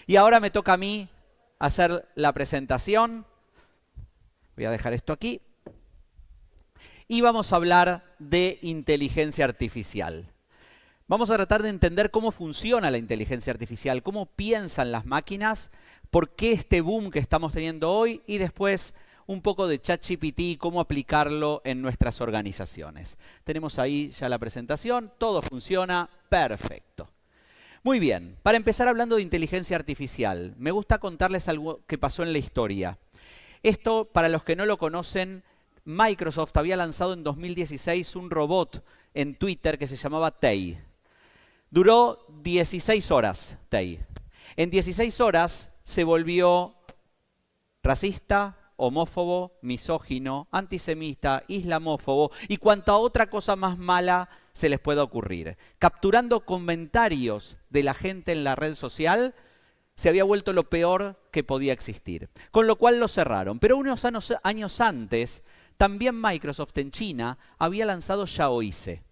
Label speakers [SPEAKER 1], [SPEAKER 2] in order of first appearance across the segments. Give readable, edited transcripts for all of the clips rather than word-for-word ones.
[SPEAKER 1] Y ahora me toca a mí hacer la presentación. Voy a dejar esto aquí. Y vamos a hablar de inteligencia artificial. Vamos a tratar de entender cómo funciona la inteligencia artificial, cómo piensan las máquinas, por qué este boom que estamos teniendo hoy y después un poco de ChatGPT y cómo aplicarlo en nuestras organizaciones. Tenemos ahí ya la presentación, todo funciona perfecto. Muy bien, para empezar hablando de inteligencia artificial, me gusta contarles algo que pasó en la historia. Esto, para los que no lo conocen, Microsoft había lanzado en 2016 un robot en Twitter que se llamaba Tay. Duró 16 horas, Tay. En 16 horas se volvió racista, homófobo, misógino, antisemita, islamófobo y cuanta otra cosa más mala se les pueda ocurrir. Capturando comentarios de la gente en la red social, se había vuelto lo peor que podía existir. Con lo cual lo cerraron. Pero unos años antes, también Microsoft en China había lanzado Xiaoice.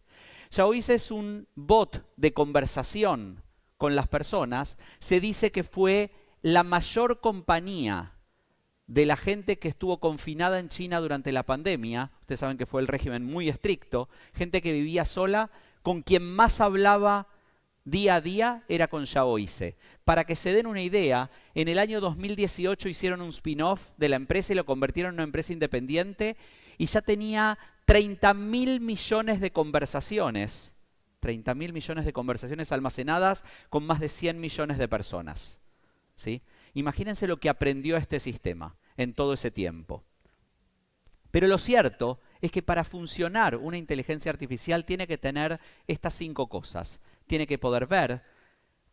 [SPEAKER 1] Xiaoice es un bot de conversación con las personas. Se dice que fue la mayor compañía de la gente que estuvo confinada en China durante la pandemia. Ustedes saben que fue el régimen muy estricto. Gente que vivía sola, con quien más hablaba día a día era con Xiaoice. Para que se den una idea, en el año 2018 hicieron un spin-off de la empresa y lo convirtieron en una empresa independiente y ya tenía 30.000 millones de conversaciones. 30.000 millones de conversaciones almacenadas con más de 100 millones de personas. ¿Sí? Imagínense lo que aprendió este sistema en todo ese tiempo. Pero lo cierto es que para funcionar una inteligencia artificial tiene que tener estas 5 cosas. Tiene que poder ver,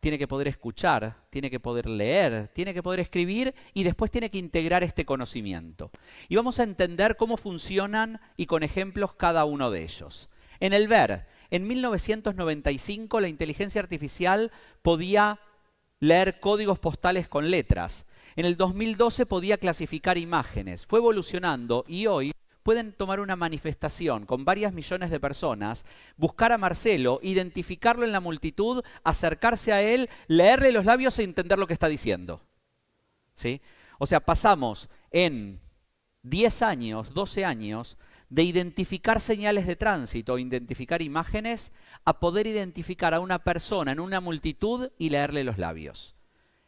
[SPEAKER 1] tiene que poder escuchar, tiene que poder leer, tiene que poder escribir y después tiene que integrar este conocimiento. Y vamos a entender cómo funcionan y con ejemplos cada uno de ellos. En el ver, en 1995 la inteligencia artificial podía leer códigos postales con letras. En el 2012 podía clasificar imágenes. Fue evolucionando y hoy pueden tomar una manifestación con varias millones de personas, buscar a Marcelo, identificarlo en la multitud, acercarse a él, leerle los labios e entender lo que está diciendo. ¿Sí? O sea, pasamos en 10 años, 12 años, de identificar señales de tránsito, identificar imágenes, a poder identificar a una persona en una multitud y leerle los labios.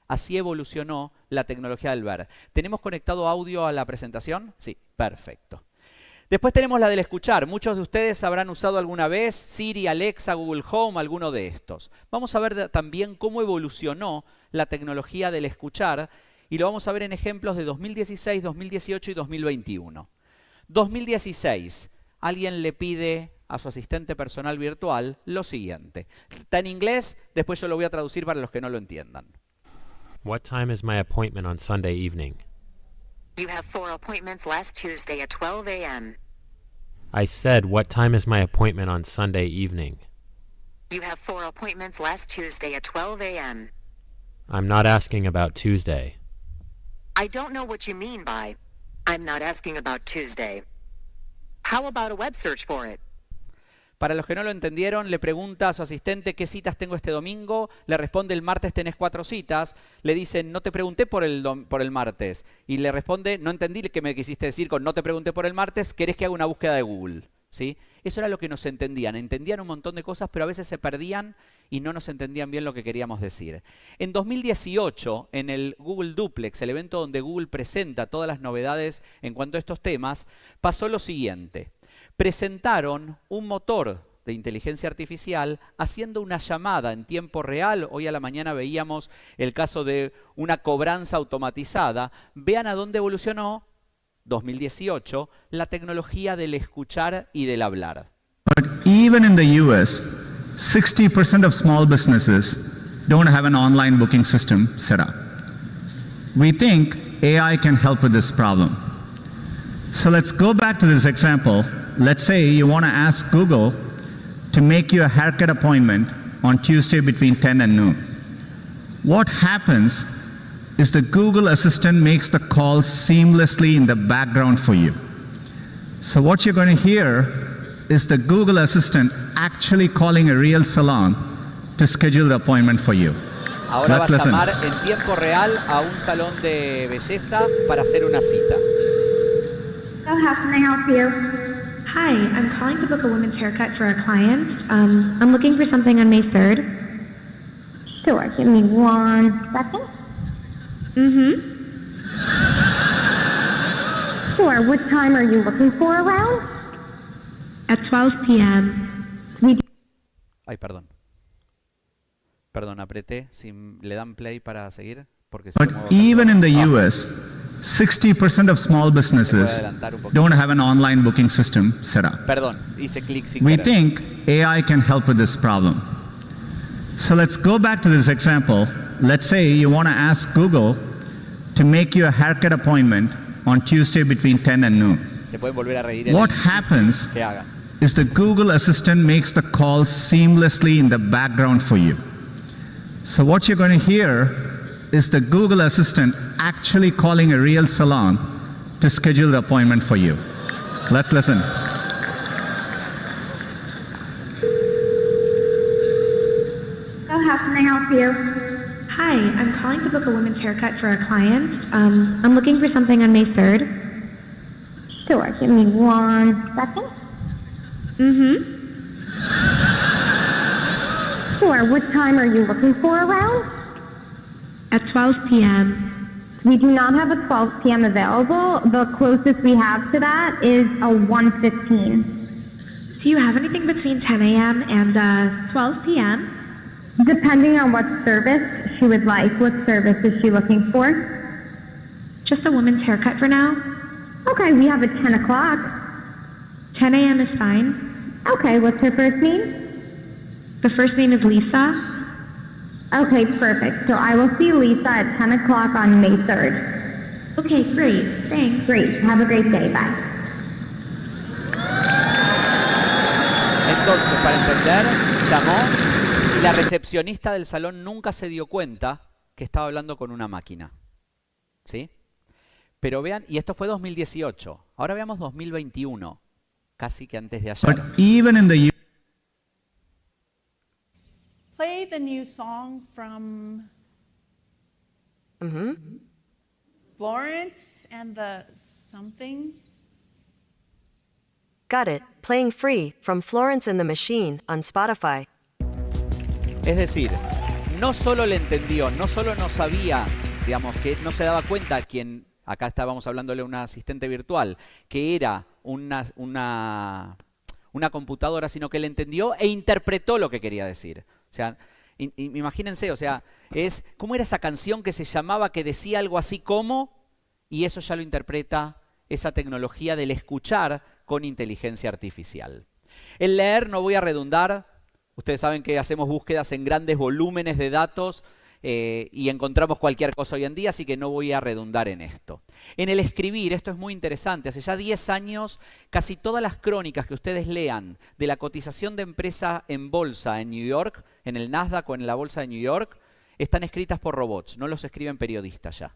[SPEAKER 1] Así evolucionó la tecnología del ver. ¿Tenemos conectado audio a la presentación? Sí, perfecto. Después tenemos la del escuchar. Muchos de ustedes habrán usado alguna vez Siri, Alexa, Google Home, alguno de estos. Vamos a ver también cómo evolucionó la tecnología del escuchar y lo vamos a ver en ejemplos de 2016, 2018 y 2021. 2016, alguien le pide a su asistente personal virtual lo siguiente. Está en inglés, después yo lo voy a traducir para los que no lo entiendan.
[SPEAKER 2] What time is my appointment on Sunday evening?
[SPEAKER 3] You have 4 appointments last Tuesday at 12 a.m.
[SPEAKER 2] I said, what time is my appointment on Sunday evening?
[SPEAKER 3] You have 4 appointments last Tuesday at 12 a.m.
[SPEAKER 2] I'm not asking about Tuesday.
[SPEAKER 3] I don't know what you mean by, I'm not asking about Tuesday. How about a web search for it?
[SPEAKER 1] Para los que no lo entendieron, le pregunta a su asistente qué citas tengo este domingo, le responde el martes tenés 4 citas, le dicen no te pregunté por el martes y le responde no entendí qué me quisiste decir con no te pregunté por el martes, ¿querés que haga una búsqueda de Google? ¿Sí? Eso era lo que nos entendían un montón de cosas pero a veces se perdían y no nos entendían bien lo que queríamos decir. En 2018, en el Google Duplex, el evento donde Google presenta todas las novedades en cuanto a estos temas, pasó lo siguiente. Presentaron un motor de inteligencia artificial haciendo una llamada en tiempo real. Hoy a la mañana veíamos el caso de una cobranza automatizada. Vean a dónde evolucionó, 2018, la tecnología del escuchar y del hablar.
[SPEAKER 4] But even in the US, 60% of small businesses don't have an online booking system set up. We think AI can help with this problem. So let's go back to this example. Let's say you want to ask Google to make you a haircut appointment on Tuesday between 10 and noon. What happens is the Google Assistant makes the call seamlessly in the background for you. So what you're going to hear is the Google Assistant actually calling a real salon to schedule the appointment for you.
[SPEAKER 1] Ahora va
[SPEAKER 4] Let's
[SPEAKER 1] a
[SPEAKER 4] listen.
[SPEAKER 1] llamar en tiempo real a un salón de belleza para hacer una cita.
[SPEAKER 5] So how can I help you? Hi, I'm calling to book a women's haircut for a client. I'm looking for something on May 3rd. Sure, give me 1 second. Sure, what time are you looking for around? At 12 p.m. We
[SPEAKER 1] Ay, perdón. Perdón, apreté. Si le dan play para seguir. Porque si
[SPEAKER 4] But
[SPEAKER 1] muevo
[SPEAKER 4] even in the
[SPEAKER 1] tanto-
[SPEAKER 4] US, 60% of small businesses don't have an online booking system set up.
[SPEAKER 1] Perdón, hice clic sin
[SPEAKER 4] We
[SPEAKER 1] querer.
[SPEAKER 4] think AI can help with this problem. So let's go back to this example. Let's say you want to ask Google to make you a haircut appointment on Tuesday between 10 and noon.
[SPEAKER 1] Se pueden volver a reír en
[SPEAKER 4] What
[SPEAKER 1] el
[SPEAKER 4] happens
[SPEAKER 1] que haga.
[SPEAKER 4] is the Google Assistant makes the call seamlessly in the background for you. So what you're going to hear is the Google Assistant actually calling a real salon to schedule the appointment for you. Let's listen.
[SPEAKER 5] So how can I help you? Hi, I'm calling to book a women's haircut for a client. I'm looking for something on May 3rd. Sure, give me 1 second. Sure, what time are you looking for around? At 12 p.m. We do not have a 12 p.m. available. The closest we have to that is a 1:15. Do you have anything between 10 a.m. and 12 p.m.? Depending on what service she would like. What service is she looking for? Just a woman's haircut for now. Okay, we have a 10 o'clock. 10 a.m. is fine. Okay, what's her first name? The first name is Lisa. Okay, perfect. So I will see Lisa at 10 o'clock on May 3rd. Okay, great. Thanks. Great. Have a great day. Bye.
[SPEAKER 1] Entonces, para entender, llamó y la recepcionista del salón nunca se dio cuenta que estaba hablando con una máquina. ¿Sí? Pero vean, y esto fue 2018. Ahora veamos 2021, casi que antes de
[SPEAKER 4] But
[SPEAKER 1] ayer.
[SPEAKER 4] even in the
[SPEAKER 6] Play the new song from Florence and the something.
[SPEAKER 7] Got it. Playing free from Florence and the Machine on Spotify.
[SPEAKER 1] Es decir, no solo le entendió, no solo no sabía, digamos, que no se daba cuenta quien, acá estábamos hablándole a una asistente virtual, que era una computadora, sino que le entendió e interpretó lo que quería decir. O sea, imagínense, o sea, ¿cómo era esa canción que se llamaba, que decía algo así como? Y eso ya lo interpreta esa tecnología del escuchar con inteligencia artificial. El leer, no voy a redundar, ustedes saben que hacemos búsquedas en grandes volúmenes de datos y encontramos cualquier cosa hoy en día, así que no voy a redundar en esto. En el escribir, esto es muy interesante, hace ya 10 años casi todas las crónicas que ustedes lean de la cotización de empresa en bolsa en New York, en el Nasdaq o en la bolsa de New York, están escritas por robots, no los escriben periodistas ya.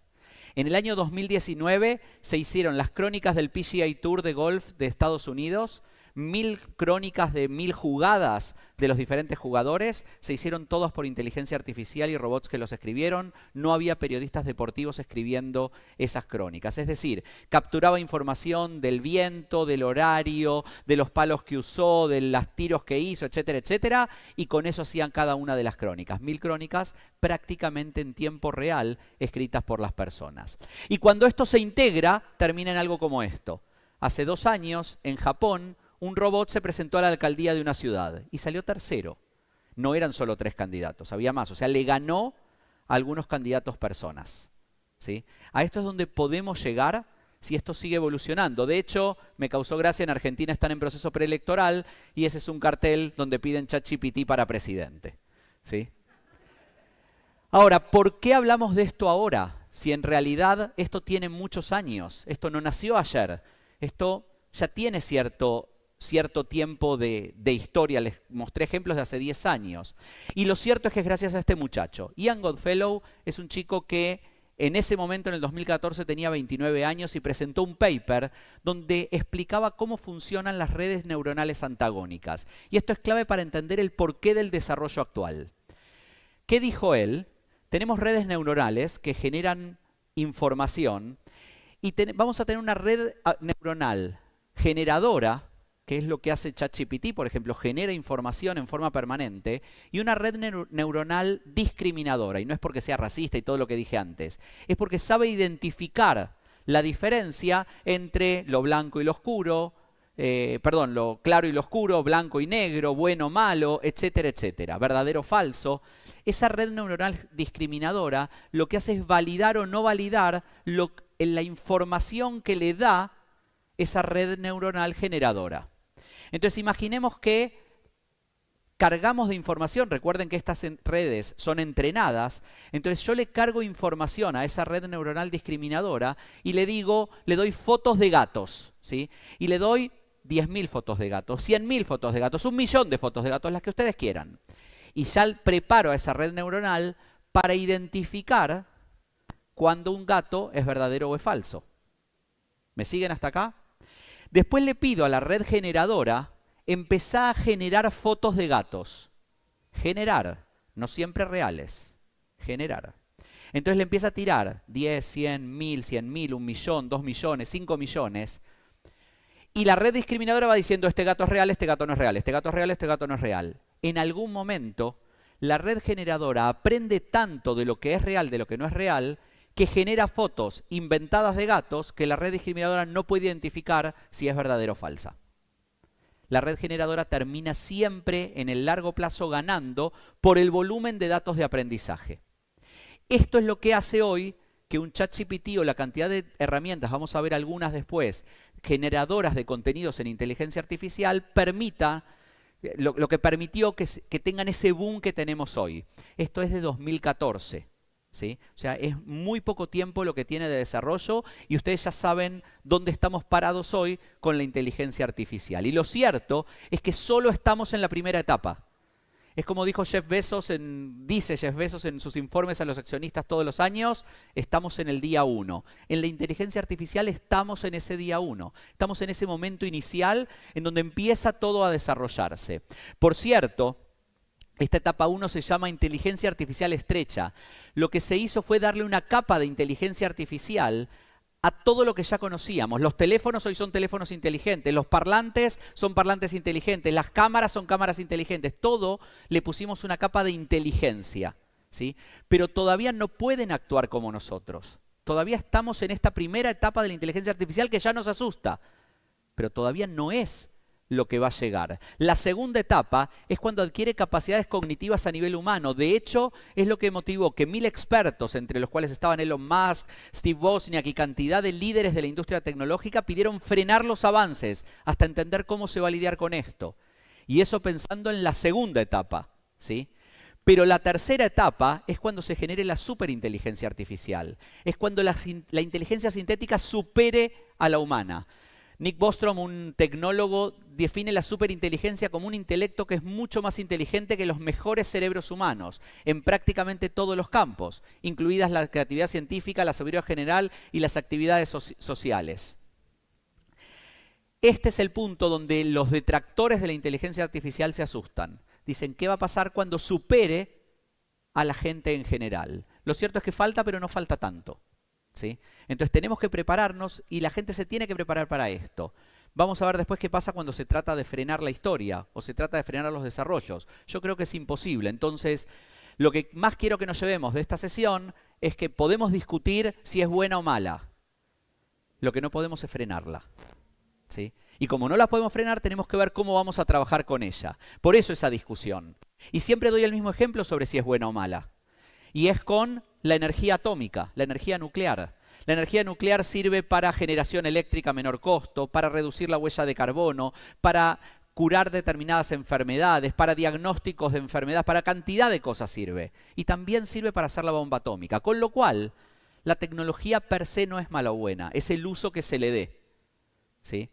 [SPEAKER 1] En el año 2019 se hicieron las crónicas del PGA Tour de golf de Estados Unidos, 1000 crónicas de 1000 jugadas de los diferentes jugadores, se hicieron todas por inteligencia artificial y robots que los escribieron, no había periodistas deportivos escribiendo esas crónicas. Es decir, capturaba información del viento, del horario, de los palos que usó, de los tiros que hizo, etcétera, etcétera, y con eso hacían cada una de las crónicas. 1000 crónicas prácticamente en tiempo real escritas por las personas. Y cuando esto se integra, termina en algo como esto. Hace 2 años, en Japón, un robot se presentó a la alcaldía de una ciudad y salió tercero. No eran solo 3 candidatos, había más. O sea, le ganó a algunos candidatos personas. ¿Sí? A esto es donde podemos llegar si esto sigue evolucionando. De hecho, me causó gracia, en Argentina están en proceso preelectoral y ese es un cartel donde piden ChatGPT para presidente. ¿Sí? Ahora, ¿por qué hablamos de esto ahora? Si en realidad esto tiene muchos años, esto no nació ayer, esto ya tiene cierto tiempo de historia. Les mostré ejemplos de hace 10 años. Y lo cierto es que es gracias a este muchacho. Ian Goodfellow es un chico que en ese momento, en el 2014, tenía 29 años y presentó un paper donde explicaba cómo funcionan las redes neuronales antagónicas. Y esto es clave para entender el porqué del desarrollo actual. ¿Qué dijo él? tenemos redes neuronales que generan información y vamos a tener una red neuronal generadora, que es lo que hace ChatGPT, por ejemplo, genera información en forma permanente, y una red neuronal discriminadora, y no es porque sea racista y todo lo que dije antes, es porque sabe identificar la diferencia entre lo blanco y lo oscuro, lo claro y lo oscuro, blanco y negro, bueno, malo, etcétera, etcétera, verdadero, falso. Esa red neuronal discriminadora lo que hace es validar o no validar la información que le da esa red neuronal generadora. Entonces imaginemos que cargamos de información, recuerden que estas redes son entrenadas, entonces yo le cargo información a esa red neuronal discriminadora y le doy fotos de gatos, ¿sí? Y le doy 10.000 fotos de gatos, 100.000 fotos de gatos, 1.000.000 de fotos de gatos, las que ustedes quieran. Y ya preparo a esa red neuronal para identificar cuando un gato es verdadero o es falso. ¿Me siguen hasta acá? Después le pido a la red generadora empezar a generar fotos de gatos. Generar, no siempre reales. Generar. Entonces le empieza a tirar 10, 100, 1.000, 100.000, 1.000.000, 2 millones, 5 millones. Y la red discriminadora va diciendo, este gato es real, este gato no es real, este gato es real, este gato no es real. En algún momento, la red generadora aprende tanto de lo que es real, de lo que no es real, que genera fotos inventadas de gatos que la red discriminadora no puede identificar si es verdadera o falsa. La red generadora termina siempre en el largo plazo ganando por el volumen de datos de aprendizaje. Esto es lo que hace hoy que un ChatGPT o la cantidad de herramientas, vamos a ver algunas después, generadoras de contenidos en inteligencia artificial, permita lo que permitió que tengan ese boom que tenemos hoy. Esto es de 2014. ¿Sí? O sea, es muy poco tiempo lo que tiene de desarrollo y ustedes ya saben dónde estamos parados hoy con la inteligencia artificial. Y lo cierto es que solo estamos en la primera etapa. Es como dijo dice Jeff Bezos en sus informes a los accionistas todos los años, estamos en el día 1. En la inteligencia artificial estamos en ese día 1. Estamos en ese momento inicial en donde empieza todo a desarrollarse. Por cierto, esta etapa 1 se llama inteligencia artificial estrecha. Lo que se hizo fue darle una capa de inteligencia artificial a todo lo que ya conocíamos. Los teléfonos hoy son teléfonos inteligentes, los parlantes son parlantes inteligentes, las cámaras son cámaras inteligentes. Todo le pusimos una capa de inteligencia, ¿sí? Pero todavía no pueden actuar como nosotros. Todavía estamos en esta primera etapa de la inteligencia artificial que ya nos asusta, pero todavía no es lo que va a llegar. La segunda etapa es cuando adquiere capacidades cognitivas a nivel humano. De hecho, es lo que motivó que 1.000 expertos, entre los cuales estaban Elon Musk, Steve Wozniak y cantidad de líderes de la industria tecnológica, pidieron frenar los avances hasta entender cómo se va a lidiar con esto. Y eso pensando en la segunda etapa, ¿sí? Pero la tercera etapa es cuando se genere la superinteligencia artificial. Es cuando la inteligencia sintética supere a la humana. Nick Bostrom, un tecnólogo, define la superinteligencia como un intelecto que es mucho más inteligente que los mejores cerebros humanos en prácticamente todos los campos, incluidas la creatividad científica, la sabiduría general y las actividades sociales. Este es el punto donde los detractores de la inteligencia artificial se asustan. Dicen, ¿qué va a pasar cuando supere a la gente en general? Lo cierto es que falta, pero no falta tanto. ¿Sí? Entonces tenemos que prepararnos y la gente se tiene que preparar para esto. Vamos a ver después qué pasa cuando se trata de frenar la historia o se trata de frenar los desarrollos. Yo creo que es imposible. Entonces, lo que más quiero que nos llevemos de esta sesión es que podemos discutir si es buena o mala. Lo que no podemos es frenarla. ¿Sí? Y como no la podemos frenar, tenemos que ver cómo vamos a trabajar con ella. Por eso esa discusión. Y siempre doy el mismo ejemplo sobre si es buena o mala. Y es con la energía atómica, la energía nuclear. La energía nuclear sirve para generación eléctrica a menor costo, para reducir la huella de carbono, para curar determinadas enfermedades, para diagnósticos de enfermedades, para cantidad de cosas sirve. Y también sirve para hacer la bomba atómica. Con lo cual, la tecnología per se no es mala o buena, es el uso que se le dé. ¿Sí?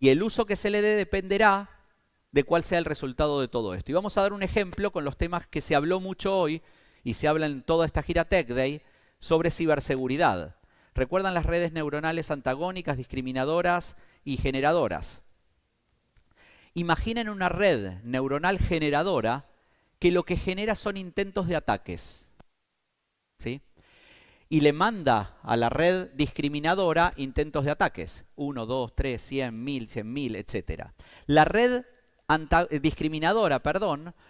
[SPEAKER 1] Y el uso que se le dé dependerá de cuál sea el resultado de todo esto. Y vamos a dar un ejemplo con los temas que se habló mucho hoy, y se habla en toda esta gira Tech Day, sobre ciberseguridad. ¿Recuerdan las redes neuronales antagónicas, discriminadoras y generadoras? Imaginen una red neuronal generadora que lo que genera son intentos de ataques. ¿sí? Y le manda a la red discriminadora intentos de ataques. 1, 2, 3, 100, 1000, 100.000, etc. La red discriminadora,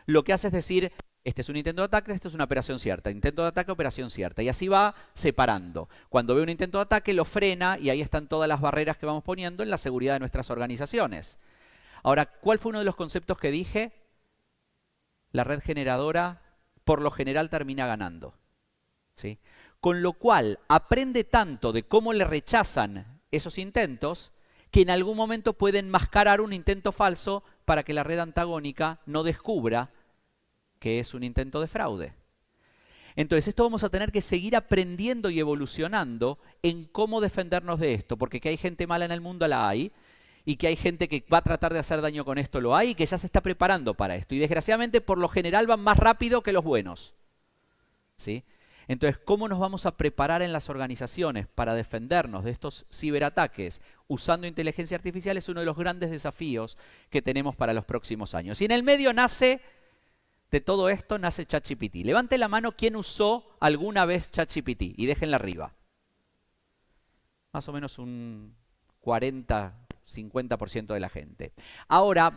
[SPEAKER 1] lo que hace es decir, este es un intento de ataque, esto es una operación cierta. Intento de ataque, operación cierta. Y así va separando. Cuando ve un intento de ataque, lo frena y ahí están todas las barreras que vamos poniendo en la seguridad de nuestras organizaciones. Ahora, ¿cuál fue uno de los conceptos que dije? La red generadora, por lo general, termina ganando, ¿sí? Con lo cual, aprende tanto de cómo le rechazan esos intentos que en algún momento puede enmascarar un intento falso para que la red antagónica no descubra que es un intento de fraude. Entonces, esto vamos a tener que seguir aprendiendo y evolucionando en cómo defendernos de esto, porque que hay gente mala en el mundo la hay, y que hay gente que va a tratar de hacer daño con esto lo hay, y que ya se está preparando para esto. Y desgraciadamente, por lo general, van más rápido que los buenos, ¿sí? Entonces, ¿cómo nos vamos a preparar en las organizaciones para defendernos de estos ciberataques usando inteligencia artificial? Es uno de los grandes desafíos que tenemos para los próximos años. Y en el medio de todo esto nace ChatGPT. Levante la mano quien usó alguna vez ChatGPT y déjenla arriba. Más o menos un 40-50% de la gente. Ahora,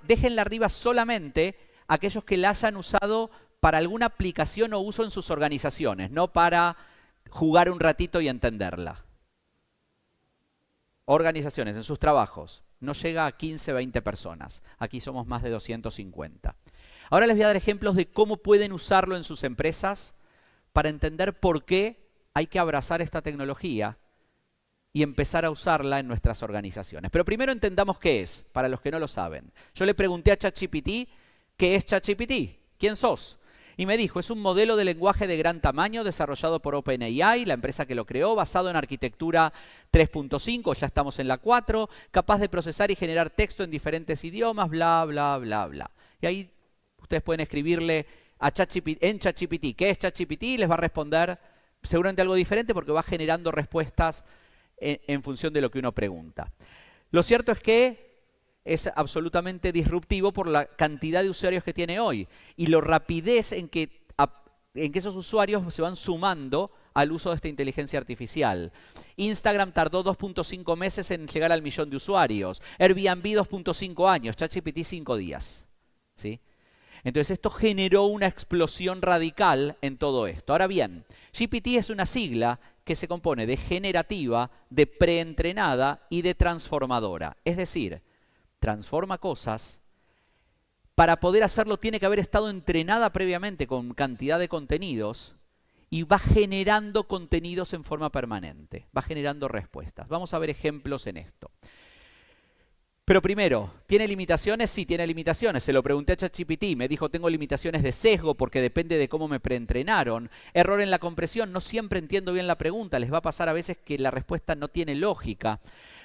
[SPEAKER 1] déjenla arriba solamente aquellos que la hayan usado para alguna aplicación o uso en sus organizaciones, no para jugar un ratito y entenderla. Organizaciones, en sus trabajos, no llega a 15, 20 personas. Aquí somos más de 250. Ahora les voy a dar ejemplos de cómo pueden usarlo en sus empresas para entender por qué hay que abrazar esta tecnología y empezar a usarla en nuestras organizaciones. Pero primero entendamos qué es, para los que no lo saben. Yo le pregunté a ChatGPT, ¿qué es ChatGPT? ¿Quién sos? Y me dijo, es un modelo de lenguaje de gran tamaño desarrollado por OpenAI, la empresa que lo creó, basado en arquitectura 3.5, ya estamos en la 4, capaz de procesar y generar texto en diferentes idiomas, bla, bla, bla, bla. Y ahí ustedes pueden escribirle a en ChatGPT, ¿qué es ChatGPT? Y les va a responder seguramente algo diferente porque va generando respuestas en función de lo que uno pregunta. Lo cierto es que es absolutamente disruptivo por la cantidad de usuarios que tiene hoy y la rapidez en que esos usuarios se van sumando al uso de esta inteligencia artificial. Instagram tardó 2.5 meses en llegar al 1.000.000 de usuarios. Airbnb 2.5 años, ChatGPT 5 días, ¿sí? Entonces esto generó una explosión radical en todo esto. Ahora bien, GPT es una sigla que se compone de generativa, de preentrenada y de transformadora. Es decir, transforma cosas. Para poder hacerlo tiene que haber estado entrenada previamente con cantidad de contenidos y va generando contenidos en forma permanente, va generando respuestas. Vamos a ver ejemplos en esto. Pero primero, ¿tiene limitaciones? Sí, tiene limitaciones. Se lo pregunté a ChatGPT, me dijo, tengo limitaciones de sesgo porque depende de cómo me preentrenaron. Error en la compresión, no siempre entiendo bien la pregunta, les va a pasar a veces que la respuesta no tiene lógica.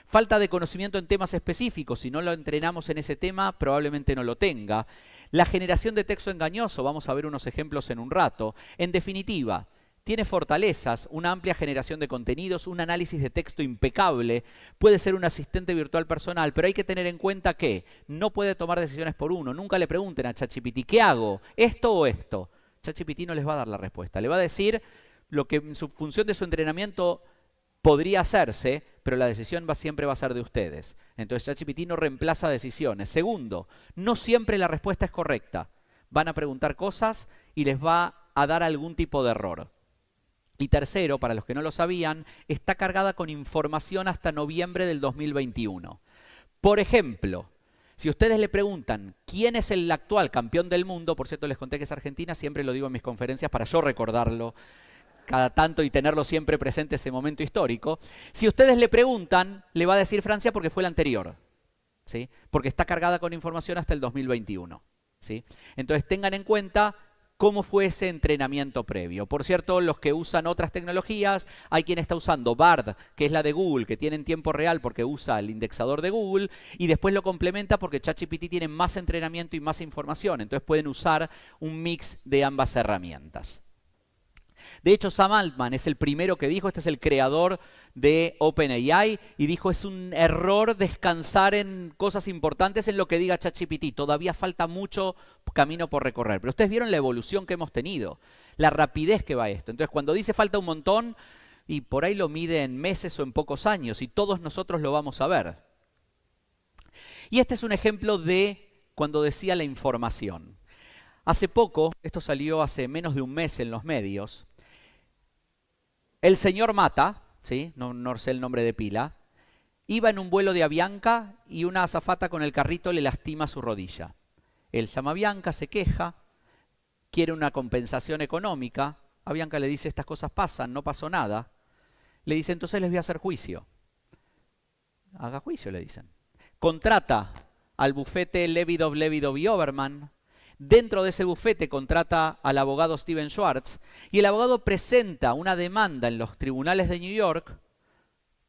[SPEAKER 1] Falta de conocimiento en temas específicos, si no lo entrenamos en ese tema, probablemente no lo tenga. La generación de texto engañoso, vamos a ver unos ejemplos en un rato. En definitiva, tiene fortalezas, una amplia generación de contenidos, un análisis de texto impecable, puede ser un asistente virtual personal, pero hay que tener en cuenta que no puede tomar decisiones por uno. Nunca le pregunten a ChatGPT, ¿qué hago? ¿Esto o esto? ChatGPT no les va a dar la respuesta. Le va a decir lo que en su función de su entrenamiento podría hacerse, pero la decisión siempre va a ser de ustedes. Entonces ChatGPT no reemplaza decisiones. Segundo, no siempre la respuesta es correcta. Van a preguntar cosas y les va a dar algún tipo de error. Y tercero, para los que no lo sabían, está cargada con información hasta noviembre del 2021. Por ejemplo, si ustedes le preguntan quién es el actual campeón del mundo, por cierto les conté que es Argentina, siempre lo digo en mis conferencias para yo recordarlo cada tanto y tenerlo siempre presente ese momento histórico. Si ustedes le preguntan, le va a decir Francia porque fue el anterior, ¿sí? Porque está cargada con información hasta el 2021, ¿sí? Entonces tengan en cuenta cómo fue ese entrenamiento previo. Por cierto, los que usan otras tecnologías, hay quien está usando Bard, que es la de Google, que tiene en tiempo real porque usa el indexador de Google, y después lo complementa porque ChatGPT tiene más entrenamiento y más información. Entonces pueden usar un mix de ambas herramientas. De hecho, Sam Altman es el primero que dijo, este es el creador de OpenAI y dijo, es un error descansar en cosas importantes en lo que diga ChatGPT. Todavía falta mucho camino por recorrer. Pero ustedes vieron la evolución que hemos tenido, la rapidez que va esto. Entonces, cuando dice falta un montón, y por ahí lo mide en meses o en pocos años, y todos nosotros lo vamos a ver. Y este es un ejemplo de cuando decía la información. Hace poco, esto salió hace menos de un mes en los medios, el señor Mata, ¿sí? No sé el nombre de pila, iba en un vuelo de Avianca y una azafata con el carrito le lastima su rodilla. Él llama a Avianca, se queja, quiere una compensación económica. Avianca le dice, estas cosas pasan, no pasó nada. Le dice, entonces les voy a hacer juicio. Haga juicio, le dicen. Contrata al bufete Levidov Oberman. Dentro de ese bufete contrata al abogado Steven Schwartz y el abogado presenta una demanda en los tribunales de New York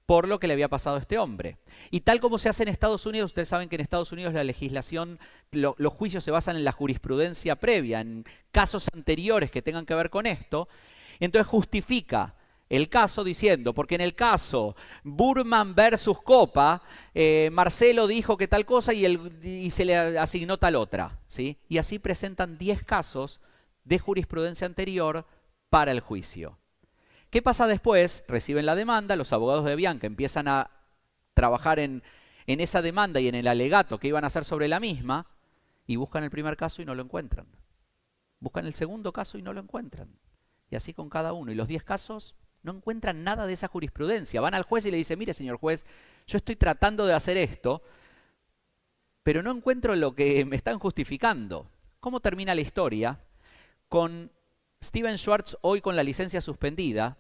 [SPEAKER 1] por lo que le había pasado a este hombre. Y tal como se hace en Estados Unidos, ustedes saben que en Estados Unidos la legislación, los juicios se basan en la jurisprudencia previa, en casos anteriores que tengan que ver con esto. Entonces justifica el caso diciendo, porque en el caso Burman versus Copa, Marcelo dijo que tal cosa y se le asignó tal otra, ¿sí? Y así presentan 10 casos de jurisprudencia anterior para el juicio. ¿Qué pasa después? Reciben la demanda, los abogados de Avianca empiezan a trabajar en esa demanda y en el alegato que iban a hacer sobre la misma y buscan el primer caso y no lo encuentran. Buscan el segundo caso y no lo encuentran. Y así con cada uno. Y los 10 casos no encuentran nada de esa jurisprudencia. Van al juez y le dicen, mire señor juez, yo estoy tratando de hacer esto, pero no encuentro lo que me están justificando. ¿Cómo termina la historia? Con Steven Schwartz hoy con la licencia suspendida,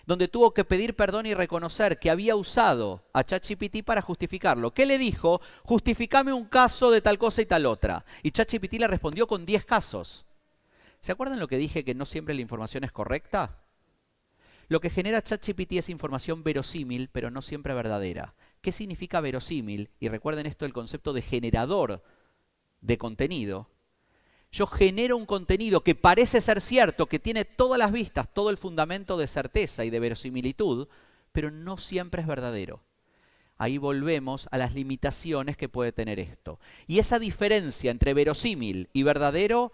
[SPEAKER 1] donde tuvo que pedir perdón y reconocer que había usado a ChatGPT para justificarlo. ¿Qué le dijo? Justificame un caso de tal cosa y tal otra. Y ChatGPT le respondió con 10 casos. ¿Se acuerdan lo que dije que no siempre la información es correcta? Lo que genera ChatGPT es información verosímil, pero no siempre verdadera. ¿Qué significa verosímil? Y recuerden esto del concepto de generador de contenido. Yo genero un contenido que parece ser cierto, que tiene todas las vistas, todo el fundamento de certeza y de verosimilitud, pero no siempre es verdadero. Ahí volvemos a las limitaciones que puede tener esto. Y esa diferencia entre verosímil y verdadero,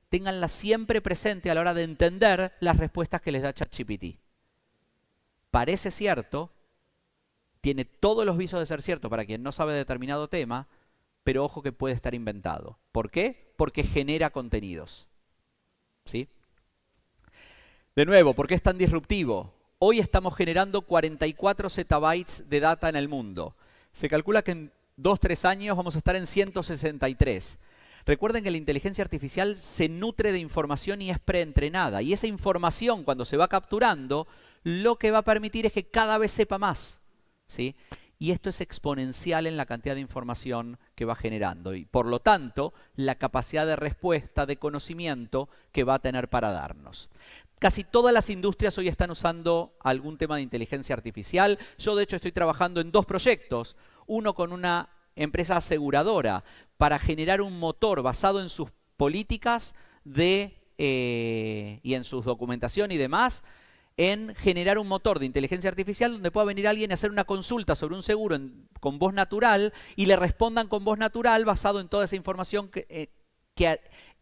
[SPEAKER 1] ténganla siempre presente a la hora de entender las respuestas que les da ChatGPT. Parece cierto, tiene todos los visos de ser cierto para quien no sabe determinado tema, pero ojo que puede estar inventado. ¿Por qué? Porque genera contenidos. ¿Sí? De nuevo, ¿por qué es tan disruptivo? Hoy estamos generando 44 zettabytes de data en el mundo. Se calcula que en 2-3 años vamos a estar en 163. Recuerden que la inteligencia artificial se nutre de información y es preentrenada. Y esa información, cuando se va capturando, lo que va a permitir es que cada vez sepa más, ¿sí? Y esto es exponencial en la cantidad de información que va generando. Y por lo tanto, la capacidad de respuesta, de conocimiento que va a tener para darnos. Casi todas las industrias hoy están usando algún tema de inteligencia artificial. Yo, de hecho, estoy trabajando en 2 proyectos. Uno con una empresa aseguradora para generar un motor basado en sus políticas y en su documentación y demás, en generar un motor de inteligencia artificial donde pueda venir alguien a hacer una consulta sobre un seguro con voz natural y le respondan con voz natural basado en toda esa información que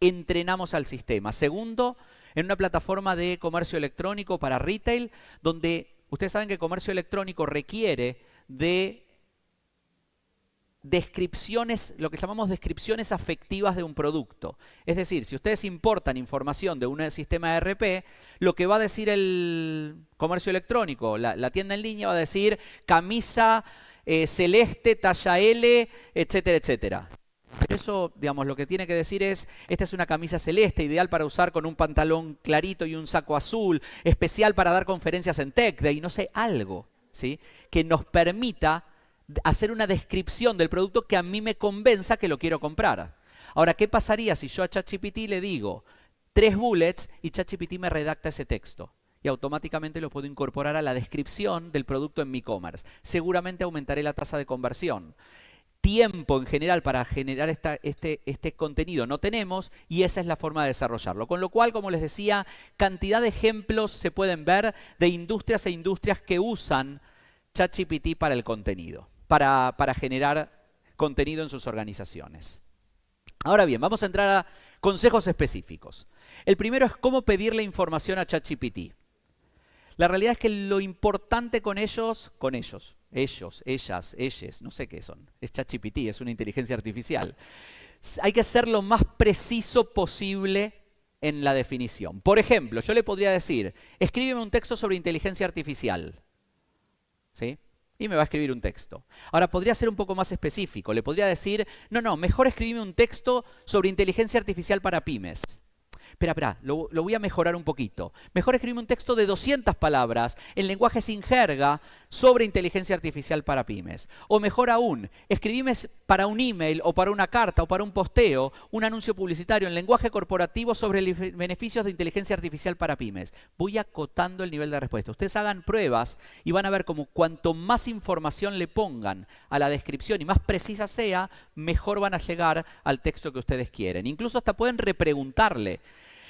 [SPEAKER 1] entrenamos al sistema. Segundo, en una plataforma de comercio electrónico para retail, donde ustedes saben que comercio electrónico requiere de descripciones, lo que llamamos descripciones afectivas de un producto. Es decir, si ustedes importan información de un sistema ERP, lo que va a decir el comercio electrónico, la tienda en línea va a decir camisa celeste, talla L, etcétera, etcétera. Pero eso, digamos, lo que tiene que decir es, esta es una camisa celeste, ideal para usar con un pantalón clarito y un saco azul, especial para dar conferencias en Tech Day, no sé, algo, ¿sí? Que nos permita hacer una descripción del producto que a mí me convenza que lo quiero comprar. Ahora, ¿qué pasaría si yo a ChatGPT le digo 3 bullets y ChatGPT me redacta ese texto? Y automáticamente lo puedo incorporar a la descripción del producto en mi e-commerce. Seguramente aumentaré la tasa de conversión. Tiempo en general para generar este contenido no tenemos y esa es la forma de desarrollarlo. Con lo cual, como les decía, cantidad de ejemplos se pueden ver de industrias e industrias que usan ChatGPT para el contenido, para generar contenido en sus organizaciones. Ahora bien, vamos a entrar a consejos específicos. El primero es cómo pedirle información a ChatGPT. La realidad es que lo importante con ellos, ellas, ellas, no sé qué son, es ChatGPT, es una inteligencia artificial. Hay que ser lo más preciso posible en la definición. Por ejemplo, yo le podría decir, escríbeme un texto sobre inteligencia artificial, ¿sí? Y me va a escribir un texto. Ahora, podría ser un poco más específico. Le podría decir, no, mejor escribime un texto sobre inteligencia artificial para pymes. Espera, lo voy a mejorar un poquito. Mejor escribime un texto de 200 palabras en lenguaje sin jerga sobre inteligencia artificial para pymes. O mejor aún, escribime para un email o para una carta o para un posteo, un anuncio publicitario en lenguaje corporativo sobre los beneficios de inteligencia artificial para pymes. Voy acotando el nivel de respuesta. Ustedes hagan pruebas y van a ver cómo cuanto más información le pongan a la descripción y más precisa sea, mejor van a llegar al texto que ustedes quieren. Incluso hasta pueden repreguntarle.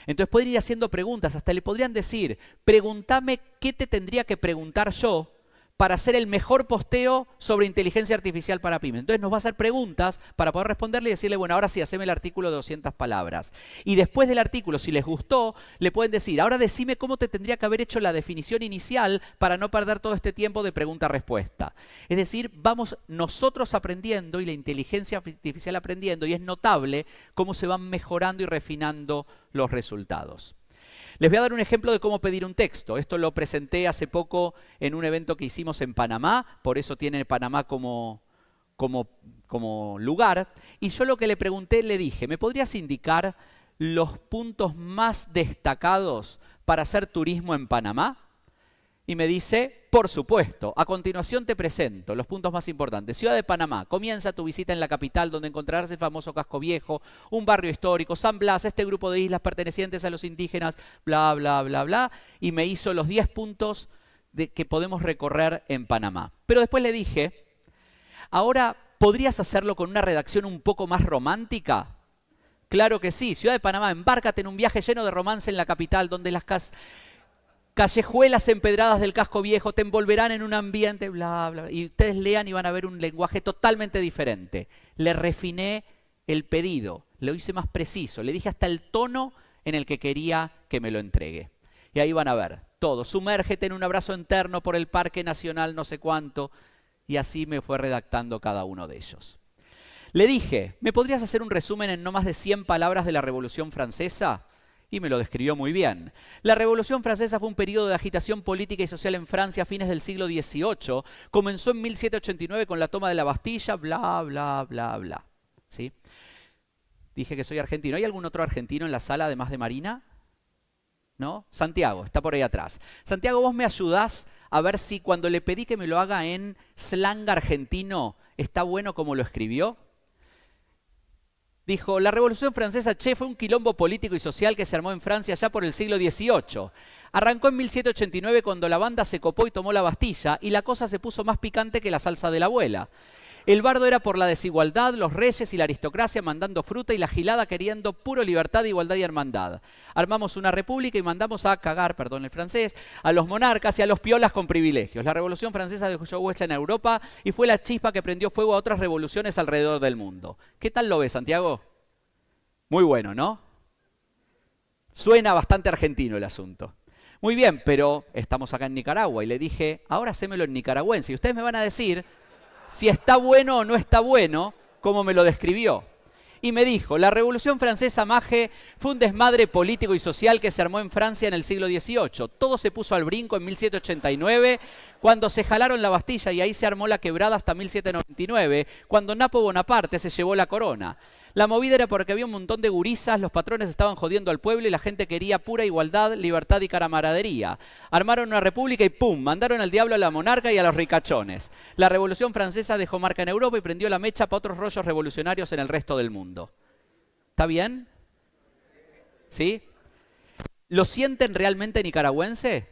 [SPEAKER 1] Entonces pueden ir haciendo preguntas, hasta le podrían decir, pregúntame qué te tendría que preguntar yo para hacer el mejor posteo sobre inteligencia artificial para pymes. Entonces nos va a hacer preguntas para poder responderle y decirle, bueno, ahora sí, haceme el artículo de 200 palabras. Y después del artículo, si les gustó, le pueden decir, ahora decime cómo te tendría que haber hecho la definición inicial para no perder todo este tiempo de pregunta-respuesta. Es decir, vamos nosotros aprendiendo y la inteligencia artificial aprendiendo, y es notable cómo se van mejorando y refinando los resultados. Les voy a dar un ejemplo de cómo pedir un texto. Esto lo presenté hace poco en un evento que hicimos en Panamá, por eso tiene Panamá como lugar. Y yo lo que le pregunté, le dije, ¿me podrías indicar los puntos más destacados para hacer turismo en Panamá? Y me dice, por supuesto, a continuación te presento los puntos más importantes. Ciudad de Panamá, comienza tu visita en la capital donde encontrarás el famoso Casco Viejo, un barrio histórico, San Blas, este grupo de islas pertenecientes a los indígenas, bla, bla, bla, bla. Y me hizo los 10 puntos que podemos recorrer en Panamá. Pero después le dije, ahora, ¿podrías hacerlo con una redacción un poco más romántica? Claro que sí, Ciudad de Panamá, embárcate en un viaje lleno de romance en la capital donde las callejuelas empedradas del Casco Viejo te envolverán en un ambiente, bla, bla, bla. Y ustedes lean y van a ver un lenguaje totalmente diferente. Le refiné el pedido, lo hice más preciso, le dije hasta el tono en el que quería que me lo entregue. Y ahí van a ver todo. Sumérgete en un abrazo eterno por el Parque Nacional no sé cuánto. Y así me fue redactando cada uno de ellos. Le dije, ¿me podrías hacer un resumen en no más de 100 palabras de la Revolución Francesa? Y me lo describió muy bien. La Revolución Francesa fue un periodo de agitación política y social en Francia a fines del siglo XVIII. Comenzó en 1789 con la toma de la Bastilla, bla, bla, bla, bla. ¿Sí? Dije que soy argentino. ¿Hay algún otro argentino en la sala además de Marina? ¿No? Santiago, está por ahí atrás. Santiago, ¿vos me ayudás a ver si cuando le pedí que me lo haga en slang argentino, está bueno como lo escribió? Dijo, la Revolución Francesa, fue un quilombo político y social que se armó en Francia ya por el siglo XVIII. Arrancó en 1789 cuando la banda se copó y tomó la Bastilla y la cosa se puso más picante que la salsa de la abuela. El bardo era por la desigualdad, los reyes y la aristocracia mandando fruta y la gilada queriendo puro libertad, igualdad y hermandad. Armamos una república y mandamos a cagar, perdón el francés, a los monarcas y a los piolas con privilegios. La Revolución Francesa dejó huella en Europa y fue la chispa que prendió fuego a otras revoluciones alrededor del mundo. ¿Qué tal lo ves, Santiago? Muy bueno, ¿no? Suena bastante argentino el asunto. Muy bien, pero estamos acá en Nicaragua y le dije, ahora hacémelo en nicaragüense. Y ustedes me van a decir si está bueno o no está bueno, como me lo describió. Y me dijo, la Revolución Francesa, Maje, fue un desmadre político y social que se armó en Francia en el siglo XVIII. Todo se puso al brinco en 1789, cuando se jalaron la Bastilla y ahí se armó la quebrada hasta 1799, cuando Napo Bonaparte se llevó la corona. La movida era porque había un montón de gurisas, los patrones estaban jodiendo al pueblo y la gente quería pura igualdad, libertad y camaradería. Armaron una república y ¡pum! Mandaron al diablo a la monarca y a los ricachones. La Revolución Francesa dejó marca en Europa y prendió la mecha para otros rollos revolucionarios en el resto del mundo. ¿Está bien? ¿Sí? ¿Lo sienten realmente nicaragüense?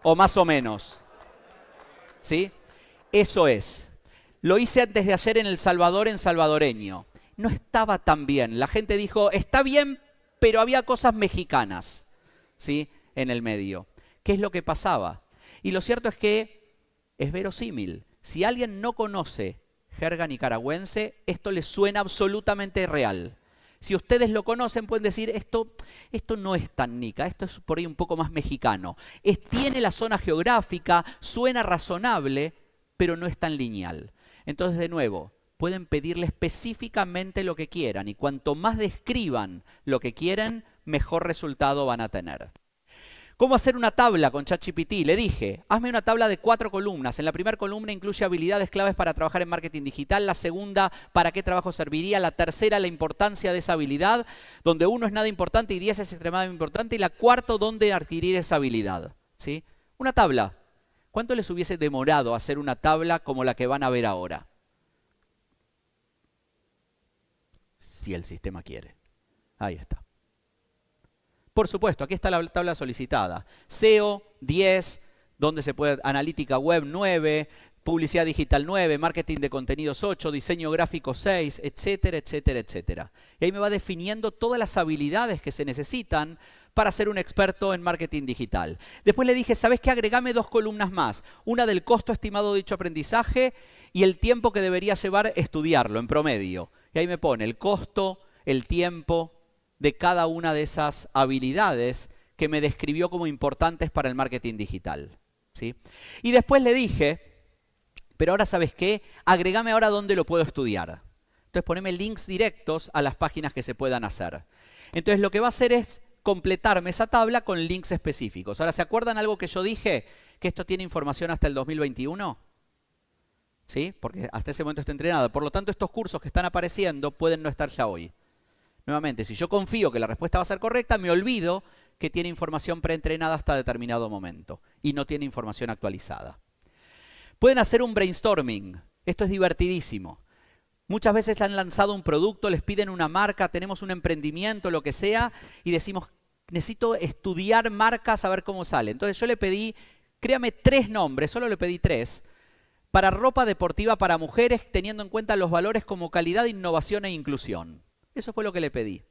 [SPEAKER 1] ¿O más o menos? ¿Sí? Eso es. Lo hice antes de ayer en El Salvador, en salvadoreño. No estaba tan bien. La gente dijo, está bien, pero había cosas mexicanas, ¿sí? En el medio. ¿Qué es lo que pasaba? Y lo cierto es que es verosímil. Si alguien no conoce jerga nicaragüense, esto les suena absolutamente real. Si ustedes lo conocen, pueden decir, esto no es tan nica, esto es por ahí un poco más mexicano. Tiene la zona geográfica, suena razonable, pero no es tan lineal. Entonces, de nuevo, pueden pedirle específicamente lo que quieran y cuanto más describan lo que quieren, mejor resultado van a tener. ¿Cómo hacer una tabla con ChatGPT? Le dije, hazme una tabla de 4 columnas. En la primera columna incluye habilidades claves para trabajar en marketing digital. La segunda, para qué trabajo serviría. La tercera, la importancia de esa habilidad, donde 1 es nada importante y 10 es extremadamente importante. Y la cuarta, dónde adquirir esa habilidad. ¿Sí? Una tabla. ¿Cuánto les hubiese demorado hacer una tabla como la que van a ver ahora? Si el sistema quiere. Ahí está. Por supuesto, aquí está la tabla solicitada. SEO 10, donde se puede, analítica web 9, publicidad digital 9, marketing de contenidos 8, diseño gráfico 6, etcétera, etcétera, etcétera. Y ahí me va definiendo todas las habilidades que se necesitan para ser un experto en marketing digital. Después le dije, ¿sabes qué? Agregame 2 columnas más. Una del costo estimado de dicho aprendizaje y el tiempo que debería llevar estudiarlo en promedio. Y ahí me pone el costo, el tiempo de cada una de esas habilidades que me describió como importantes para el marketing digital. ¿Sí? Y después le dije, pero ahora ¿sabes qué? Agregame ahora dónde lo puedo estudiar. Entonces poneme links directos a las páginas que se puedan hacer. Entonces lo que va a hacer es completarme esa tabla con links específicos. Ahora, ¿se acuerdan algo que yo dije? Que esto tiene información hasta el 2021. ¿Sí? Porque hasta ese momento está entrenado. Por lo tanto, estos cursos que están apareciendo pueden no estar ya hoy. Nuevamente, si yo confío que la respuesta va a ser correcta, me olvido que tiene información preentrenada hasta determinado momento y no tiene información actualizada. Pueden hacer un brainstorming. Esto es divertidísimo. Muchas veces han lanzado un producto, les piden una marca, tenemos un emprendimiento, lo que sea, y decimos, necesito estudiar marcas a ver cómo sale. Entonces yo le pedí, créame 3 nombres, solo le pedí 3, para ropa deportiva para mujeres, teniendo en cuenta los valores como calidad, innovación e inclusión. Eso fue lo que le pedí.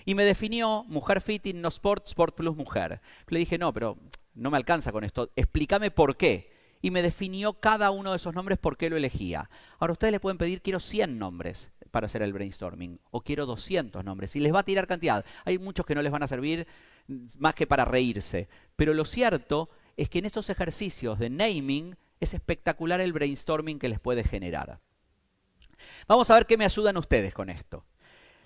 [SPEAKER 1] Y me definió mujer fit, no sport, sport plus mujer. Le dije, no, pero no me alcanza con esto. Explícame por qué. Y me definió cada uno de esos nombres por qué lo elegía. Ahora ustedes le pueden pedir, quiero 100 nombres para hacer el brainstorming. O quiero 200 nombres. Y les va a tirar cantidad. Hay muchos que no les van a servir más que para reírse. Pero lo cierto es que en estos ejercicios de naming es espectacular el brainstorming que les puede generar. Vamos a ver qué me ayudan ustedes con esto.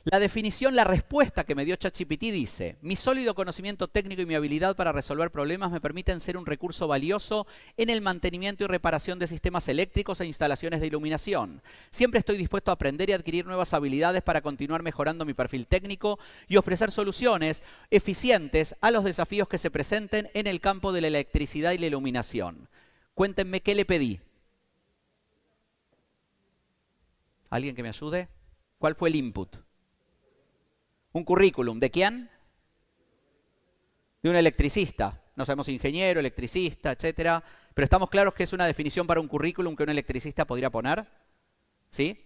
[SPEAKER 1] La definición, la respuesta que me dio ChatGPT dice, mi sólido conocimiento técnico y mi habilidad para resolver problemas me permiten ser un recurso valioso en el mantenimiento y reparación de sistemas eléctricos e instalaciones de iluminación. Siempre estoy dispuesto a aprender y adquirir nuevas habilidades para continuar mejorando mi perfil técnico y ofrecer soluciones eficientes a los desafíos que se presenten en el campo de la electricidad y la iluminación. Cuéntenme qué le pedí. ¿Alguien que me ayude? ¿Cuál fue el input? Un currículum. ¿De quién? De un electricista. No sabemos ingeniero, electricista, etcétera. Pero estamos claros que es una definición para un currículum que un electricista podría poner. ¿Sí?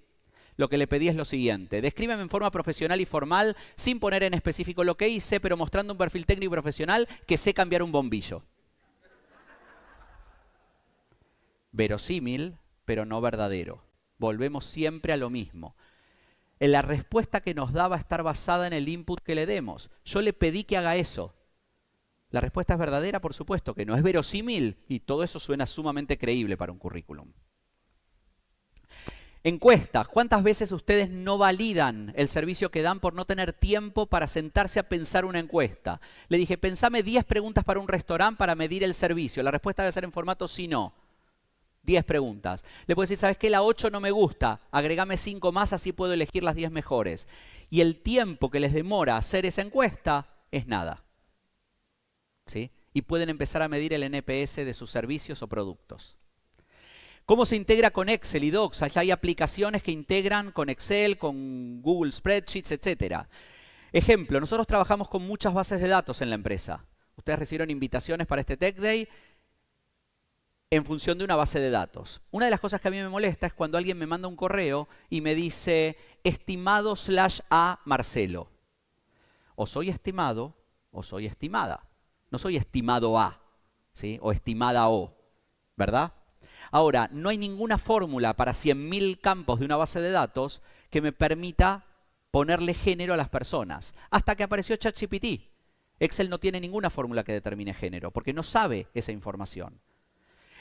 [SPEAKER 1] Lo que le pedí es lo siguiente. Descríbeme en forma profesional y formal, sin poner en específico lo que hice, pero mostrando un perfil técnico y profesional que sé cambiar un bombillo. Verosímil, pero no verdadero. Volvemos siempre a lo mismo. La respuesta que nos da va a estar basada en el input que le demos. Yo le pedí que haga eso. La respuesta es verdadera, por supuesto, que no es verosímil y todo eso suena sumamente creíble para un currículum. Encuestas. ¿Cuántas veces ustedes no validan el servicio que dan por no tener tiempo para sentarse a pensar una encuesta? Le dije, pensame 10 preguntas para un restaurante para medir el servicio. La respuesta debe ser en formato sí, no. 10 preguntas. Le puedo decir, ¿sabes qué? La 8 no me gusta. Agregame 5 más, así puedo elegir las 10 mejores. Y el tiempo que les demora hacer esa encuesta es nada. ¿Sí? Y pueden empezar a medir el NPS de sus servicios o productos. ¿Cómo se integra con Excel y Docs? Allá hay aplicaciones que integran con Excel, con Google Spreadsheets, etc. Ejemplo, nosotros trabajamos con muchas bases de datos en la empresa. Ustedes recibieron invitaciones para este Tech Day en función de una base de datos. Una de las cosas que a mí me molesta es cuando alguien me manda un correo y me dice estimado /a Marcelo. O soy estimado o soy estimada. No soy estimado a, ¿sí? O estimada o, ¿verdad? Ahora, no hay ninguna fórmula para 100.000 campos de una base de datos que me permita ponerle género a las personas. Hasta que apareció ChatGPT. Excel no tiene ninguna fórmula que determine género, porque no sabe esa información.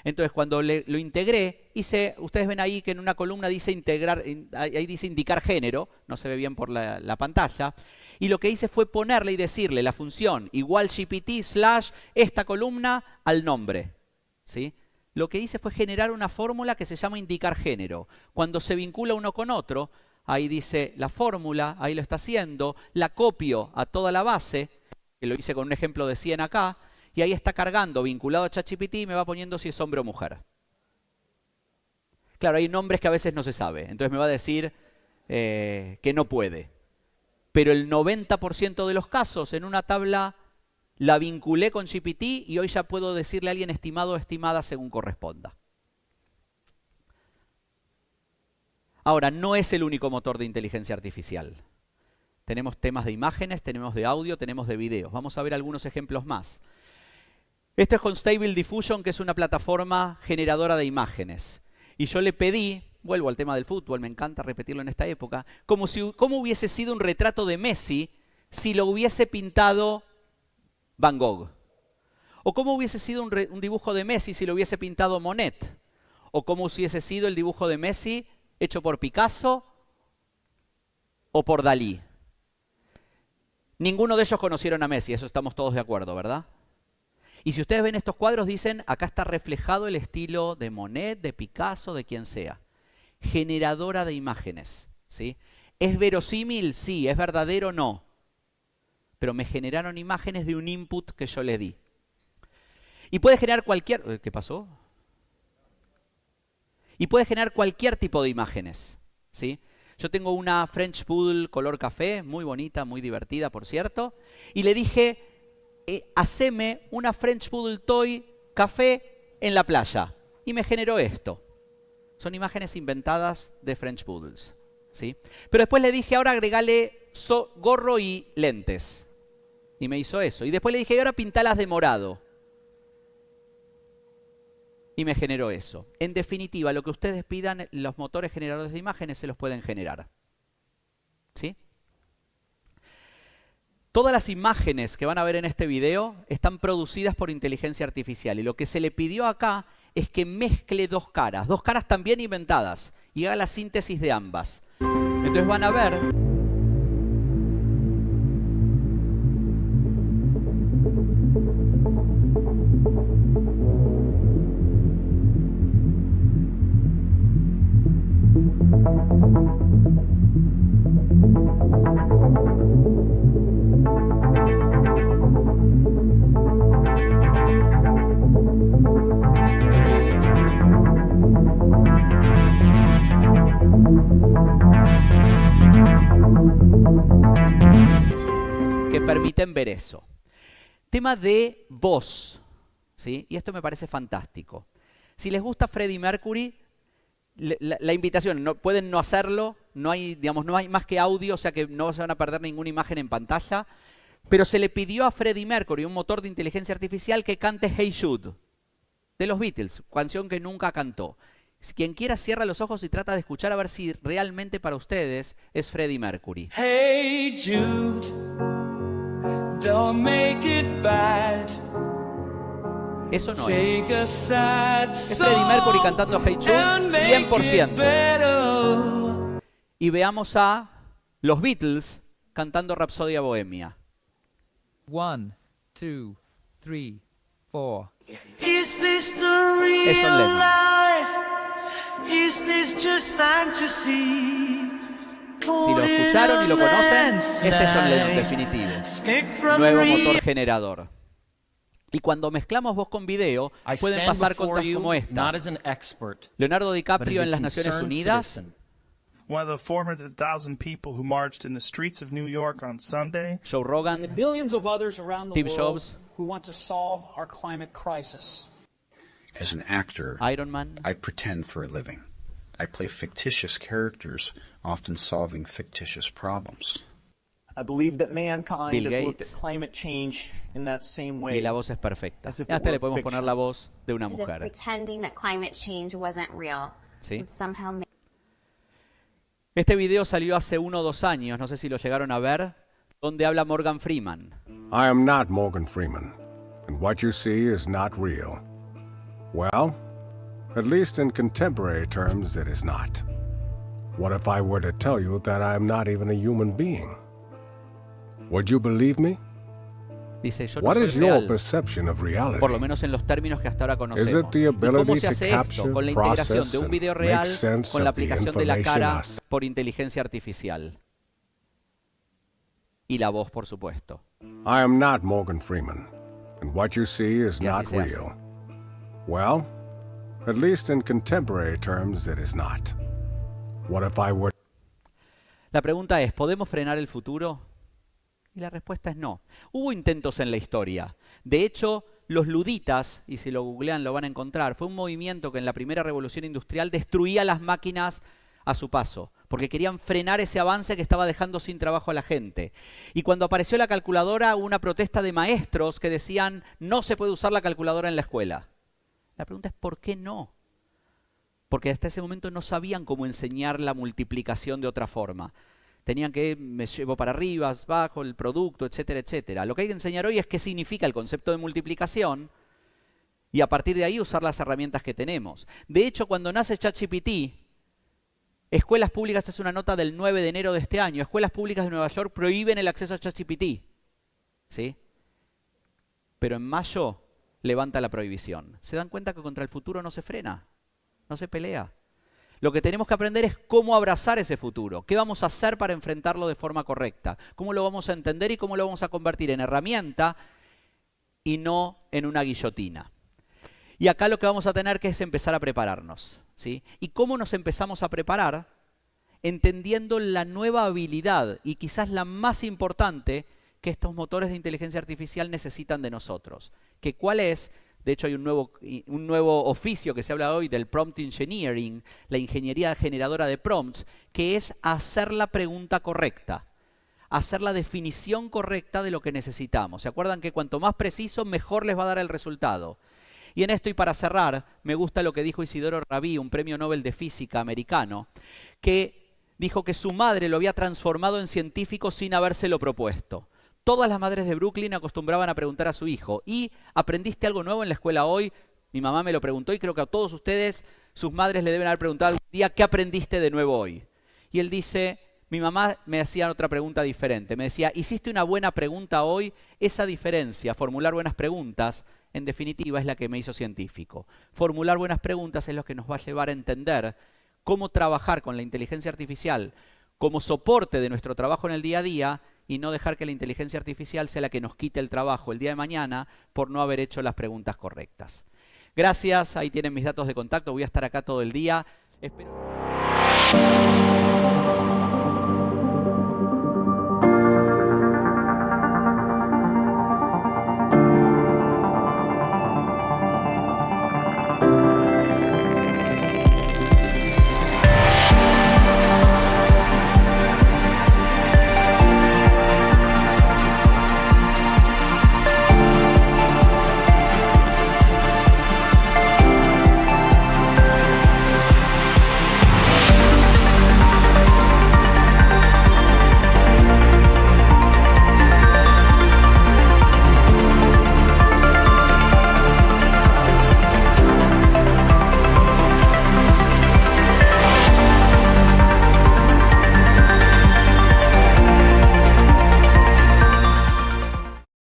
[SPEAKER 1] Entonces, cuando lo integré, ustedes ven ahí que en una columna dice ahí dice indicar género, no se ve bien por la pantalla, y lo que hice fue ponerle y decirle la función igual GPT / esta columna al nombre, ¿sí? Lo que hice fue generar una fórmula que se llama indicar género. Cuando se vincula uno con otro, ahí dice la fórmula, ahí lo está haciendo, la copio a toda la base, que lo hice con un ejemplo de 100 acá, y ahí está cargando, vinculado a ChatGPT, y me va poniendo si es hombre o mujer. Claro, hay nombres que a veces no se sabe, entonces me va a decir que no puede. Pero el 90% de los casos en una tabla la vinculé con GPT y hoy ya puedo decirle a alguien estimado o estimada según corresponda. Ahora, no es el único motor de inteligencia artificial. Tenemos temas de imágenes, tenemos de audio, tenemos de videos. Vamos a ver algunos ejemplos más. Esto es con Stable Diffusion, que es una plataforma generadora de imágenes. Y yo le pedí, vuelvo al tema del fútbol, me encanta repetirlo en esta época, cómo hubiese sido un retrato de Messi si lo hubiese pintado Van Gogh. O cómo hubiese sido un dibujo de Messi si lo hubiese pintado Monet. O cómo hubiese sido el dibujo de Messi hecho por Picasso o por Dalí. Ninguno de ellos conocieron a Messi, eso estamos todos de acuerdo, ¿verdad? Y si ustedes ven estos cuadros, dicen, acá está reflejado el estilo de Monet, de Picasso, de quien sea. Generadora de imágenes, ¿sí? ¿Es verosímil? Sí. ¿Es verdadero? No. Pero me generaron imágenes de un input que yo le di. Y puede generar cualquier... ¿Qué pasó? Y puede generar cualquier tipo de imágenes, ¿sí? Yo tengo una French Poodle color café, muy bonita, muy divertida, por cierto. Y le dije... haceme una French Poodle Toy café en la playa. Y me generó esto. Son imágenes inventadas de French Poodles, ¿sí? Pero después le dije, ahora agregale gorro y lentes. Y me hizo eso. Y después le dije, ahora pintalas de morado. Y me generó eso. En definitiva, lo que ustedes pidan, los motores generadores de imágenes se los pueden generar, ¿sí? Todas las imágenes que van a ver en este video están producidas por inteligencia artificial. Y lo que se le pidió acá es que mezcle dos caras también inventadas, y haga la síntesis de ambas. Entonces van a ver... que permiten ver eso. Tema de voz, ¿sí? Y esto me parece fantástico. Si les gusta Freddie Mercury, la invitación, pueden no hacerlo, no hay más que audio, o sea que no se van a perder ninguna imagen en pantalla, pero se le pidió a Freddie Mercury, un motor de inteligencia artificial, que cante Hey Jude, de los Beatles, canción que nunca cantó. Quien quiera cierra los ojos y trata de escuchar a ver si realmente para ustedes es Freddie Mercury.
[SPEAKER 8] Hey Jude, don't make it bad.
[SPEAKER 1] Eso no es. Es Freddie Mercury cantando Hey Jude 100%. Y veamos a los Beatles cantando Rapsodia Bohemia.
[SPEAKER 9] 1, 2, 3, 4.
[SPEAKER 8] Is this the real life? Is this just fantasy?
[SPEAKER 1] Si lo escucharon y lo conocen, este es John Lennon definitivo. Nuevo motor generador. Y cuando mezclamos voz con video, pueden pasar cosas como estas. Leonardo DiCaprio en las Naciones Unidas.
[SPEAKER 10] One of the 400,000 people who marched in the streets of New York on Sunday.
[SPEAKER 1] Joe Rogan.
[SPEAKER 11] And billions of others around
[SPEAKER 1] Steve
[SPEAKER 11] the world
[SPEAKER 1] Jobs.
[SPEAKER 11] Who want to solve our climate crisis.
[SPEAKER 12] As an actor,
[SPEAKER 1] Iron Man.
[SPEAKER 12] I pretend for a living. I play fictitious characters, often solving fictitious problems.
[SPEAKER 11] I believe that mankind
[SPEAKER 1] Bill
[SPEAKER 11] has looked
[SPEAKER 1] Gates.
[SPEAKER 11] at climate change in that same way.
[SPEAKER 1] Y la voz es perfecta.
[SPEAKER 11] As if
[SPEAKER 1] Y
[SPEAKER 11] it
[SPEAKER 1] hasta
[SPEAKER 11] were
[SPEAKER 1] le podemos poner
[SPEAKER 11] fiction.
[SPEAKER 1] la voz de una
[SPEAKER 5] As if
[SPEAKER 1] mujer.
[SPEAKER 5] pretending that climate change wasn't real.
[SPEAKER 1] ¿Sí?
[SPEAKER 5] Would somehow make
[SPEAKER 1] Este video salió hace 1 o 2 años, no sé si lo llegaron a ver, donde habla Morgan Freeman.
[SPEAKER 13] I am not Morgan Freeman, and what you see is not real. Well, at least in contemporary terms, it is not. What if I were to tell you that I am not even a human being? Would you believe me?
[SPEAKER 1] Dice, yo no
[SPEAKER 13] What
[SPEAKER 1] soy
[SPEAKER 13] is your
[SPEAKER 1] real,
[SPEAKER 13] perception of reality?
[SPEAKER 1] por lo menos en los términos que hasta ahora
[SPEAKER 13] Is
[SPEAKER 1] conocemos.
[SPEAKER 13] it the
[SPEAKER 1] ¿Y cómo
[SPEAKER 13] ability
[SPEAKER 1] se
[SPEAKER 13] to
[SPEAKER 1] hace esto?
[SPEAKER 13] capture,
[SPEAKER 1] Con la integración
[SPEAKER 13] process,
[SPEAKER 1] de un
[SPEAKER 13] and
[SPEAKER 1] video
[SPEAKER 13] make
[SPEAKER 1] real
[SPEAKER 13] sense
[SPEAKER 1] con la
[SPEAKER 13] of the
[SPEAKER 1] aplicación de la
[SPEAKER 13] information
[SPEAKER 1] cara
[SPEAKER 13] us?
[SPEAKER 1] por inteligencia artificial. Y la voz, por supuesto.
[SPEAKER 13] I am not Morgan Freeman, and what you see is
[SPEAKER 1] Y
[SPEAKER 13] not
[SPEAKER 1] así se hace.
[SPEAKER 13] real. Well, at least in contemporary terms, it is not. What if I were...
[SPEAKER 1] La pregunta es, ¿podemos frenar el futuro? Y la respuesta es no. Hubo intentos en la historia. De hecho, los luditas, y si lo googlean lo van a encontrar, fue un movimiento que en la primera revolución industrial destruía las máquinas a su paso, porque querían frenar ese avance que estaba dejando sin trabajo a la gente. Y cuando apareció la calculadora, hubo una protesta de maestros que decían, no se puede usar la calculadora en la escuela. La pregunta es, ¿por qué no? Porque hasta ese momento no sabían cómo enseñar la multiplicación de otra forma. Tenían que, me llevo para arriba, abajo, el producto, etcétera, etcétera. Lo que hay que enseñar hoy es qué significa el concepto de multiplicación y a partir de ahí usar las herramientas que tenemos. De hecho, cuando nace ChatGPT, Escuelas Públicas, es una nota del 9 de enero de este año, Escuelas Públicas de Nueva York prohíben el acceso a ChatGPT. ¿Sí? Pero en mayo levanta la prohibición. ¿Se dan cuenta que contra el futuro no se frena? No se pelea. Lo que tenemos que aprender es cómo abrazar ese futuro. ¿Qué vamos a hacer para enfrentarlo de forma correcta? ¿Cómo lo vamos a entender y cómo lo vamos a convertir en herramienta y no en una guillotina? Y acá lo que vamos a tener que es empezar a prepararnos. ¿Sí? ¿Y cómo nos empezamos a preparar? Entendiendo la nueva habilidad y quizás la más importante que estos motores de inteligencia artificial necesitan de nosotros. ¿Que cuál es? De hecho, hay un nuevo oficio que se habla hoy del prompt engineering, la ingeniería generadora de prompts, que es hacer la pregunta correcta, hacer la definición correcta de lo que necesitamos. ¿Se acuerdan que cuanto más preciso, mejor les va a dar el resultado? Y en esto, y para cerrar, me gusta lo que dijo Isidoro Rabí, un premio Nobel de Física americano, que dijo que su madre lo había transformado en científico sin habérselo propuesto. Todas las madres de Brooklyn acostumbraban a preguntar a su hijo, ¿y aprendiste algo nuevo en la escuela hoy? Mi mamá me lo preguntó y creo que a todos ustedes, sus madres le deben haber preguntado algún día, ¿qué aprendiste de nuevo hoy? Y él dice, mi mamá me hacía otra pregunta diferente. Me decía, ¿hiciste una buena pregunta hoy? Esa diferencia, formular buenas preguntas, en definitiva es la que me hizo científico. Formular buenas preguntas es lo que nos va a llevar a entender cómo trabajar con la inteligencia artificial como soporte de nuestro trabajo en el día a día y no dejar que la inteligencia artificial sea la que nos quite el trabajo el día de mañana por no haber hecho las preguntas correctas. Gracias, ahí tienen mis datos de contacto, voy a estar acá todo el día. Espero...